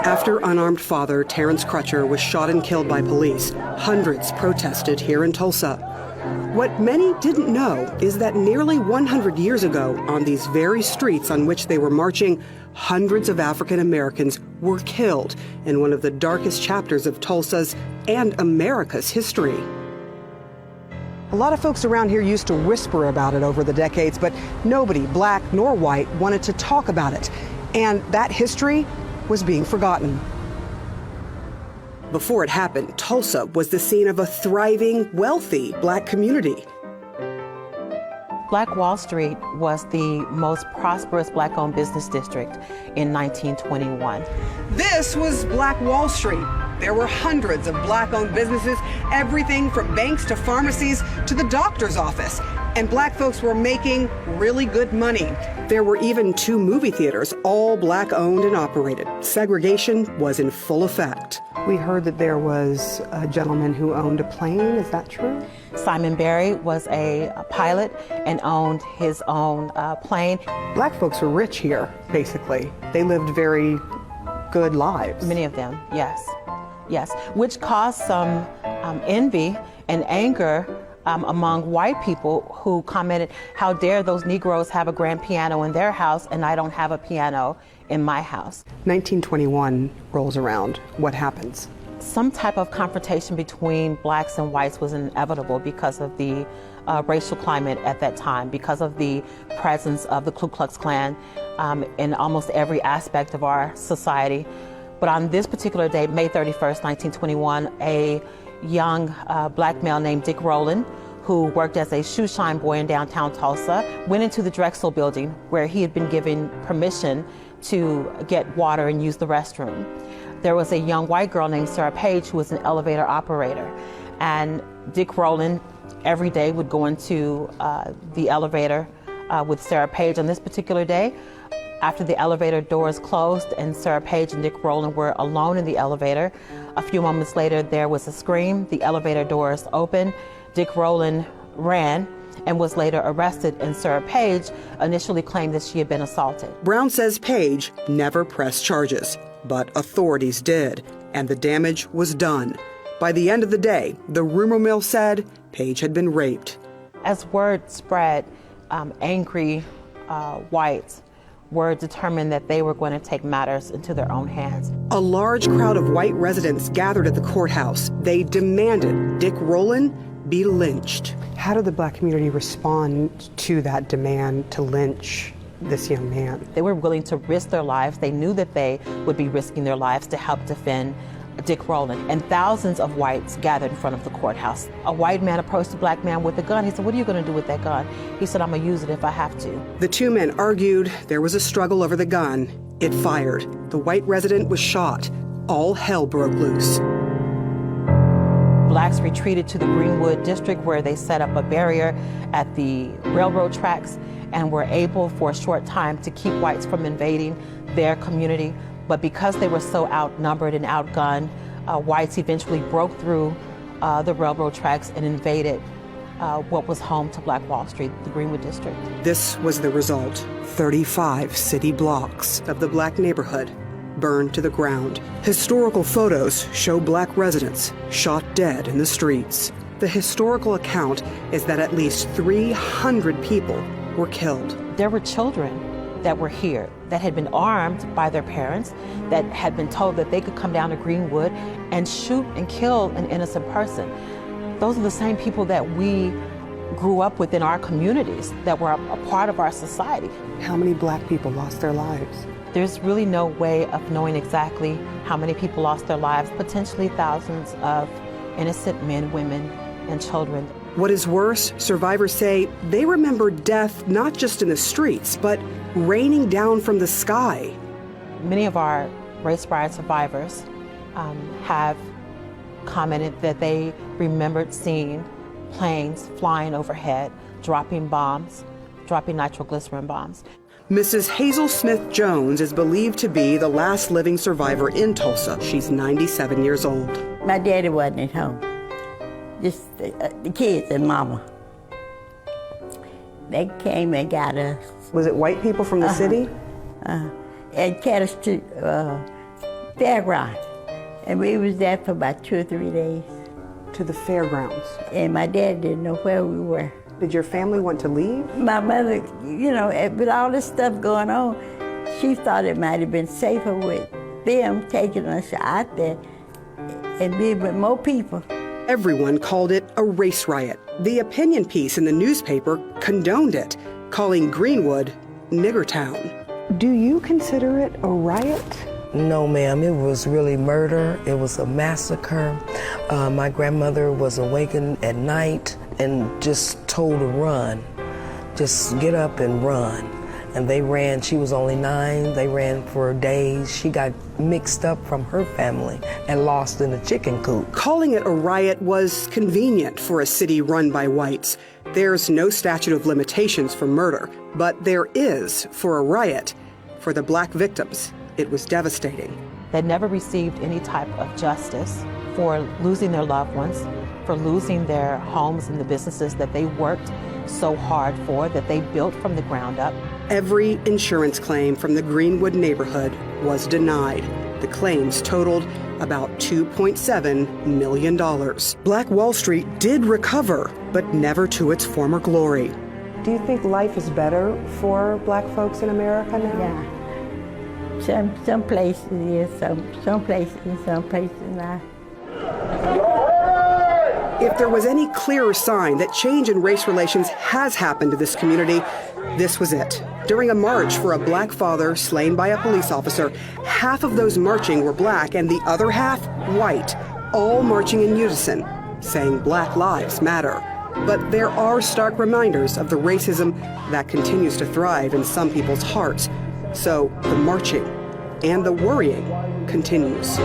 After unarmed father Terrence Crutcher was shot and killed by police, hundreds protested here in Tulsa. What many didn't know is that nearly 100 years ago, on these very streets on which they were marching, hundreds of African Americans were killed in one of the darkest chapters of Tulsa's and America's history. A lot of folks around here used to whisper about it over the decades, but nobody, black nor white, wanted to talk about it. And that history was being forgotten. Before it happened, Tulsa was the scene of a thriving, wealthy black community. Black Wall Street was the most prosperous black-owned business district in 1921. This was Black Wall Street. There were hundreds of black-owned businesses, everything from banks to pharmacies to the doctor's office. And black folks were making really good money. There were even 2 movie theaters, all black-owned and operated. Segregation was in full effect. We heard that there was a gentleman who owned a plane. Is that true? Simon Barry was a pilot and owned his own plane. Black folks were rich here, basically. They lived very good lives. Many of them, yes. Yes, which caused some envy and anger among white people who commented, how dare those Negroes have a grand piano in their house and I don't have a piano in my house. 1921 rolls around. What happens? Some type of confrontation between blacks and whites was inevitable because of the racial climate at that time, because of the presence of the Ku Klux Klan in almost every aspect of our society. But on this particular day, May 31st, 1921, a young black male named Dick Rowland, who worked as a shoe shine boy in downtown Tulsa, went into the Drexel building where he had been given permission to get water and use the restroom. There was a young white girl named Sarah Page who was an elevator operator. And Dick Rowland every day would go into the elevator with Sarah Page. On this particular day, after the elevator doors closed and Sarah Page and Dick Rowland were alone in the elevator, a few moments later there was a scream, the elevator doors opened, Dick Rowland ran and was later arrested, and Sarah Page initially claimed that she had been assaulted. Brown says Page never pressed charges, but authorities did, and the damage was done. By the end of the day, the rumor mill said Page had been raped. As word spread, angry whites were determined that they were going to take matters into their own hands. A large crowd of white residents gathered at the courthouse. They demanded Dick Rowland be lynched. How did the black community respond to that demand to lynch this young man? They were willing to risk their lives. They knew that they would be risking their lives to help defend Dick Rowland. And thousands of whites gathered in front of the courthouse. A white man approached a black man with a gun. He said, "What are you going to do with that gun?" He said, "I'm going to use it if I have to." The 2 men argued. There was a struggle over the gun. It fired. The white resident was shot. All hell broke loose. Blacks retreated to the Greenwood District where they set up a barrier at the railroad tracks and were able for a short time to keep whites from invading their community. But because they were so outnumbered and outgunned, whites eventually broke through the railroad tracks and invaded what was home to Black Wall Street, the Greenwood District. This was the result. 35 city blocks of the black neighborhood burned to the ground. Historical photos show black residents shot dead in the streets. The historical account is that at least 300 people were killed. There were children that were here that had been armed by their parents, that had been told that they could come down to Greenwood and shoot and kill an innocent person. Those are the same people that we grew up with in our communities, that were a part of our society. How many black people lost their lives? There's really no way of knowing exactly how many people lost their lives, potentially thousands of innocent men, women, and children. What is worse, survivors say they remember death not just in the streets, but raining down from the sky. Many of our race riot survivors have commented that they remembered seeing planes flying overhead, dropping bombs, dropping nitroglycerin bombs. Mrs. Hazel Smith Jones is believed to be the last living survivor in Tulsa. She's 97 years old. My daddy wasn't at home, just the kids and mama. They came and got us. Was it white people from the city? And carried us to fairground. And we was there for about 2 or 3 days. To the fairgrounds. And my dad didn't know where we were. Did your family want to leave? My mother, you know, with all this stuff going on, she thought it might have been safer with them taking us out there and being with more people. Everyone called it a race riot. The opinion piece in the newspaper condoned it, calling Greenwood Niggertown. Do you consider it a riot? No, ma'am, it was really murder. It was a massacre. My grandmother was awakened at night and just told to run. Just get up and run. And they ran. She was only 9. They ran for days. She got mixed up from her family and lost in a chicken coop. Calling it a riot was convenient for a city run by whites. There's no statute of limitations for murder, but there is for a riot. For the black victims, it was devastating. They never received any type of justice for losing their loved ones, for losing their homes and the businesses that they worked so hard for, that they built from the ground up. Every insurance claim from the Greenwood neighborhood was denied. The claims totaled about $2.7 million. Black Wall Street did recover, but never to its former glory. Do you think life is better for black folks in America now? Yeah. Some places, yes, some places not. If there was any clearer sign that change in race relations has happened to this community, this was it. During a march for a black father slain by a police officer, half of those marching were black and the other half white, all marching in unison, saying Black Lives Matter. But there are stark reminders of the racism that continues to thrive in some people's hearts. So the marching and the worrying continues.